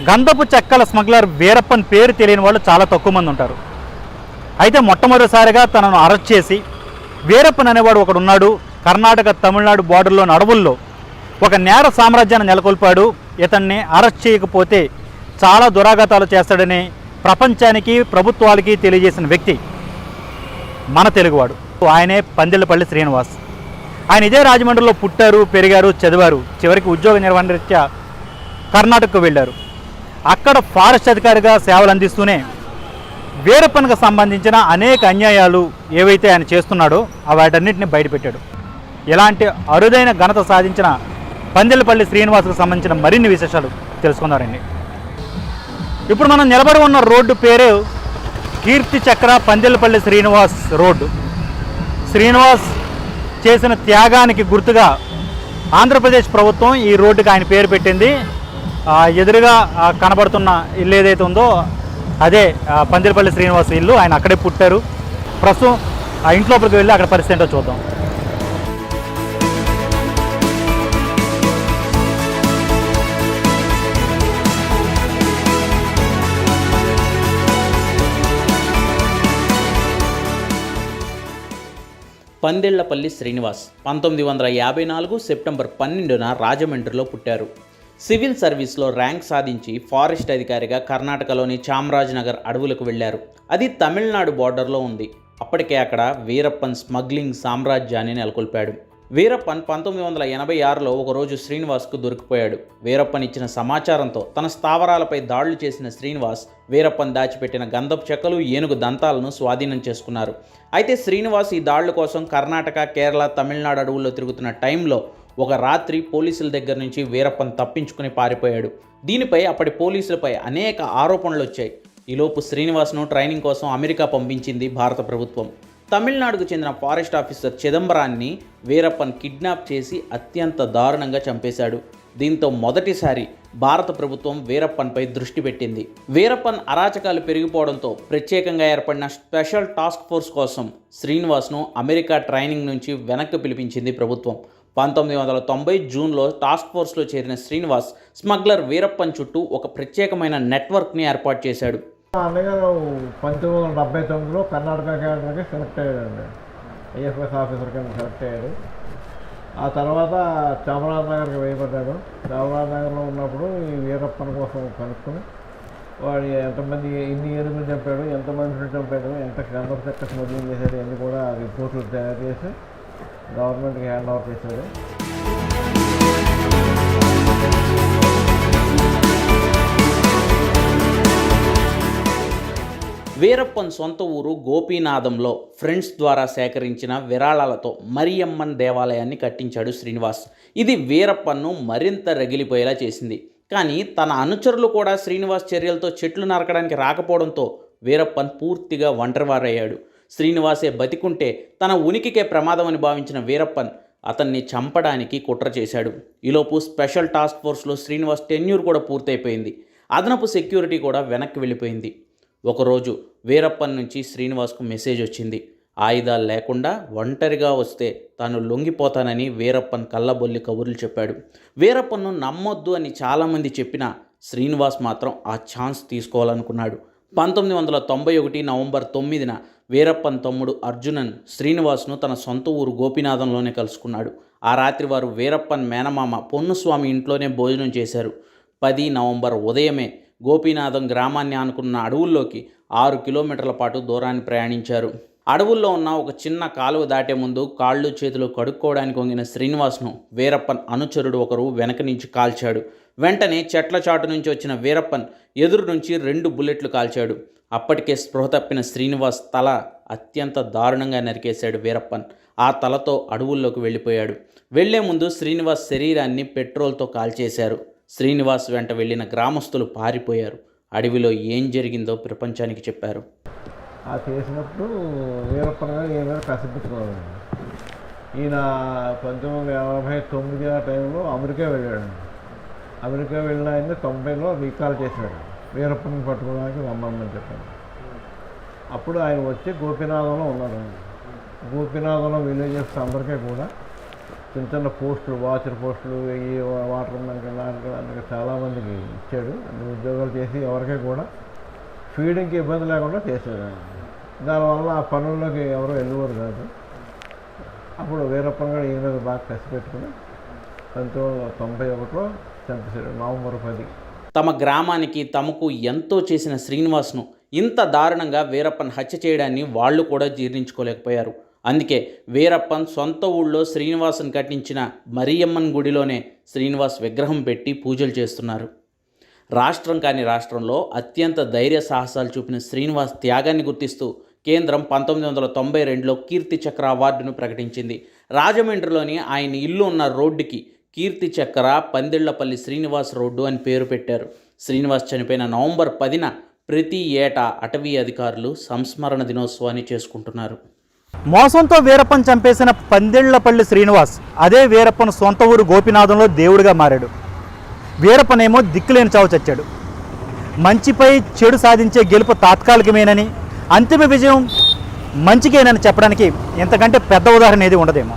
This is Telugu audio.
గంధపు చెక్కల స్మగ్లర్ వీరప్పన్ పేరు తెలియని వాళ్ళు చాలా తక్కువ మంది ఉంటారు. అయితే మొట్టమొదటిసారిగా తనను అరెస్ట్ చేసి వీరప్పన్ అనేవాడు ఒకడు ఉన్నాడు, కర్ణాటక తమిళనాడు బార్డర్లోని అడవుల్లో ఒక నేర సామ్రాజ్యాన్ని నెలకొల్పాడు, ఇతన్ని అరెస్ట్ చేయకపోతే చాలా దురాఘాతాలు చేస్తాడని ప్రపంచానికి ప్రభుత్వాలకి తెలియజేసిన వ్యక్తి మన తెలుగువాడు. ఆయనే పందిళ్ళపల్లి శ్రీనివాస్. ఆయన ఇదే రాజమండ్రిలో పుట్టారు, పెరిగారు, చదివారు. చివరికి ఉద్యోగ నిర్వహణ రీత్యా కర్ణాటకకు వెళ్ళారు. అక్కడ ఫారెస్ట్ అధికారిగా సేవలు అందిస్తూనే వీరప్పన్కు సంబంధించిన అనేక అన్యాయాలు ఏవైతే ఆయన చేస్తున్నాడో వాటన్నిటిని బయటపెట్టాడు. ఇలాంటి అరుదైన ఘనత సాధించిన పందిళ్ళపల్లి శ్రీనివాస్కు సంబంధించిన మరిన్ని విశేషాలు తెలుసుకుందారండి. ఇప్పుడు మనం నిలబడి ఉన్న రోడ్డు పేరు కీర్తి చక్ర పందిళ్ళపల్లి శ్రీనివాస్ రోడ్డు. శ్రీనివాస్ చేసిన త్యాగానికి గుర్తుగా ఆంధ్రప్రదేశ్ ప్రభుత్వం ఈ రోడ్డుకి ఆయన పేరు పెట్టింది. ఎదురుగా కనబడుతున్న ఇల్లు ఏదైతే ఉందో అదే పందిళ్ళపల్లి శ్రీనివాస్ ఇల్లు. ఆయన అక్కడే పుట్టారు. ప్రస్తుతం ఆ ఇంట్లోపలికి వెళ్ళి అక్కడ పరిస్థితి ఏంటో చూద్దాం. పందిళ్ళపల్లి శ్రీనివాస్ 1954 సెప్టెంబర్ 12న రాజమండ్రిలో పుట్టారు. సివిల్ సర్వీస్లో ర్యాంక్ సాధించి ఫారెస్ట్ అధికారిగా కర్ణాటకలోని చామరాజనగర్ అడవులకు వెళ్లారు. అది తమిళనాడు బార్డర్లో ఉంది. అప్పటికే అక్కడ వీరప్పన్ స్మగ్లింగ్ సామ్రాజ్యాన్ని నెలకొల్పాడు. వీరప్పన్ 1986లో ఒకరోజు శ్రీనివాస్కు దొరికిపోయాడు. వీరప్పన్ ఇచ్చిన సమాచారంతో తన స్థావరాలపై దాడులు చేసిన శ్రీనివాస్ వీరప్పన్ దాచిపెట్టిన గంధపు చెక్కలు, ఏనుగు దంతాలను స్వాధీనం చేసుకున్నారు. అయితే శ్రీనివాస్ ఈ దాడుల కోసం కర్ణాటక, కేరళ, తమిళనాడు అడవుల్లో తిరుగుతున్న టైంలో ఒక రాత్రి పోలీసుల దగ్గర నుంచి వీరప్పన్ తప్పించుకుని పారిపోయాడు. దీనిపై అప్పటి పోలీసులపై అనేక ఆరోపణలు వచ్చాయి. ఈలోపు శ్రీనివాస్ను ట్రైనింగ్ కోసం అమెరికా పంపించింది భారత ప్రభుత్వం. తమిళనాడుకు చెందిన ఫారెస్ట్ ఆఫీసర్ చిదంబరాన్ని వీరప్పన్ కిడ్నాప్ చేసి అత్యంత దారుణంగా చంపేశాడు. దీంతో మొదటిసారి భారత ప్రభుత్వం వీరప్పన్పై దృష్టి పెట్టింది. వీరప్పన్ అరాచకాలు పెరిగిపోవడంతో ప్రత్యేకంగా ఏర్పడిన స్పెషల్ టాస్క్ ఫోర్స్ కోసం శ్రీనివాస్ను అమెరికా ట్రైనింగ్ నుంచి వెనక్కి పిలిపించింది ప్రభుత్వం. 1990 జూన్లో టాస్క్ ఫోర్స్లో చేరిన శ్రీనివాస్ స్మగ్లర్ వీరప్పన్ చుట్టూ ఒక ప్రత్యేకమైన నెట్వర్క్ని ఏర్పాటు చేశాడు. అన్నగారు 1979లో కర్ణాటక క్యాడర్కి సెలెక్ట్ అయ్యాడండి. ఐఎఫ్ఎస్ ఆఫీసర్ కింద సెలెక్ట్ అయ్యాడు. ఆ తర్వాత చామరాజనగర్కి వేయబడ్డాడు. చామరాజనగర్లో ఉన్నప్పుడు ఈ వీరప్పన్ కోసం కనుక్కొని వాడు ఎంతమంది ఇన్ని ఏనుగులు చంపాడు, ఎంత మనుషులు చంపాడు, ఎంత గంధపు చెక్క స్మగ్లింగ్ చేశాడు అన్నీ కూడా రిపోర్ట్లు తయారు చేసి గవర్నమెంట్కి హ్యాండ్ ఓవర్ చేశాడు. వీరప్పన్ సొంత ఊరు గోపీనాథంలో ఫ్రెండ్స్ ద్వారా సేకరించిన విరాళాలతో మరియమ్మన్ దేవాలయాన్ని కట్టించాడు శ్రీనివాస్. ఇది వీరప్పన్ను మరింత రగిలిపోయేలా చేసింది. కానీ తన అనుచరులు కూడా శ్రీనివాస్ చర్యలతో చెట్లు నరకడానికి రాకపోవడంతో వీరప్పన్ పూర్తిగా ఒంటరివారయ్యాడు. శ్రీనివాసే బతికుంటే తన ఉనికికే ప్రమాదమని భావించిన వీరప్పన్ అతన్ని చంపడానికి కుట్ర చేశాడు. ఈలోపు స్పెషల్ టాస్క్ ఫోర్స్లో శ్రీనివాస్ టెన్యూర్ కూడా పూర్తయిపోయింది. అదనపు సెక్యూరిటీ కూడా వెనక్కి వెళ్ళిపోయింది. ఒకరోజు వీరప్పన్ నుంచి శ్రీనివాస్కు మెసేజ్ వచ్చింది. ఆయుధాలు లేకుండా ఒంటరిగా వస్తే తాను లొంగిపోతానని వీరప్పన్ కళ్ళబొల్లి కబుర్లు చెప్పాడు. వీరప్పన్ను నమ్మొద్దు అని చాలామంది చెప్పినా శ్రీనివాస్ మాత్రం ఆ ఛాన్స్ తీసుకోవాలనుకున్నాడు. 1991 నవంబర్ 9న వీరప్పన్ తమ్ముడు అర్జునన్ శ్రీనివాస్ను తన సొంత ఊరు గోపీనాథంలోనే కలుసుకున్నాడు. ఆ రాత్రి వారు వీరప్పన్ మేనమామ పొన్నుస్వామి ఇంట్లోనే భోజనం చేశారు. 10 నవంబర్ ఉదయమే గోపీనాథం గ్రామాన్ని ఆనుకున్న అడవుల్లోకి 6 కిలోమీటర్ల పాటు దూరాన్ని ప్రయాణించారు. అడవుల్లో ఉన్న ఒక చిన్న కాలువ దాటే ముందు కాళ్ళు చేతులు కడుక్కోవడానికి వంగిన శ్రీనివాస్ను వీరప్పన్ అనుచరుడు ఒకరు వెనక నుంచి కాల్చాడు. వెంటనే చెట్ల చాటు నుంచి వచ్చిన వీరప్పన్ ఎదురు నుంచి 2 బుల్లెట్లు కాల్చాడు. అప్పటికే స్పృహ తప్పిన శ్రీనివాస్ తల అత్యంత దారుణంగా నరికేశాడు వీరప్పన్. ఆ తలతో అడవుల్లోకి వెళ్ళిపోయాడు. వెళ్లే ముందు శ్రీనివాస్ శరీరాన్ని పెట్రోల్తో కాల్చేశారు. శ్రీనివాస్ వెంట వెళ్ళిన గ్రామస్తులు పారిపోయారు. అడవిలో ఏం జరిగిందో ప్రపంచానికి చెప్పారు. ఆ చేసినప్పుడు వీరప్పన్ గారు ఏమైనా కసిపెట్టుకోవాలి. ఈయన 1989 ఆ టైంలో అమెరికా వెళ్ళాడు. అమెరికా వెళ్ళిన ఆయన 90లో రీకాల్ చేశాడు. వీరప్పని పట్టుకోవడానికి రమ్మని చెప్పాడు. అప్పుడు ఆయన వచ్చి గోపీనాథంలో ఉన్నాడు. గోపీనాథంలో విలేజెస్ అందరికీ కూడా చిన్న చిన్న పోస్టులు, వాచర్ పోస్టులు, ఈ వాటర్ మ్యాన్ చాలామందికి ఇచ్చాడు. అన్ని ఉద్యోగాలు చేసి ఎవరికీ కూడా ఫీడింగ్కి ఇబ్బంది లేకుండా చేశాడు ఆయన. దానివల్ల ఆ పనుల్లోకి ఎవరో వెళ్ళేవారు కాదు. అప్పుడు వీరప్పన్ గారు ఈయన మీద బాగా కసి పెట్టుకుని 1991లో చంపేశాడు, నవంబర్ 10. తమ గ్రామానికి తమకు ఎంతో చేసిన శ్రీనివాస్ను ఇంత దారుణంగా వీరప్పన్ హత్య చేయడాన్ని వాళ్ళు కూడా జీర్ణించుకోలేకపోయారు. అందుకే వీరప్పన్ సొంత ఊళ్ళో శ్రీనివాసుని కట్టించిన మరియమ్మన్ గుడిలోనే శ్రీనివాస్ విగ్రహం పెట్టి పూజలు చేస్తున్నారు. రాష్ట్రం కాని రాష్ట్రంలో అత్యంత ధైర్య సాహసాలు చూపిన శ్రీనివాస్ త్యాగాన్ని గుర్తిస్తూ కేంద్రం 1992లో కీర్తి చక్ర అవార్డును ప్రకటించింది. రాజమండ్రిలోని ఆయన ఇల్లు ఉన్న రోడ్డుకి కీర్తి చక్ర పందిళ్లపల్లి శ్రీనివాస్ రోడ్డు అని పేరు పెట్టారు. శ్రీనివాస్ చనిపోయిన నవంబర్ 10న ప్రతి ఏటా అటవీ అధికారులు సంస్మరణ దినోత్సవాన్ని చేసుకుంటున్నారు. మోసంతో వీరప్పన్ చంపేసిన పందిళ్లపల్లి శ్రీనివాస్ అదే వీరప్పన్ సొంత ఊరు గోపీనాథంలో దేవుడిగా మారాడు. వీరప్పన్ ఏమో దిక్కులేని చావు చచ్చాడు. మంచిపై చెడు సాధించే గెలుపు తాత్కాలికమేనని, అంతిమ విజయం మంచికేనని చెప్పడానికి ఇంతకంటే పెద్ద ఉదాహరణ ఏది ఉండదేమో.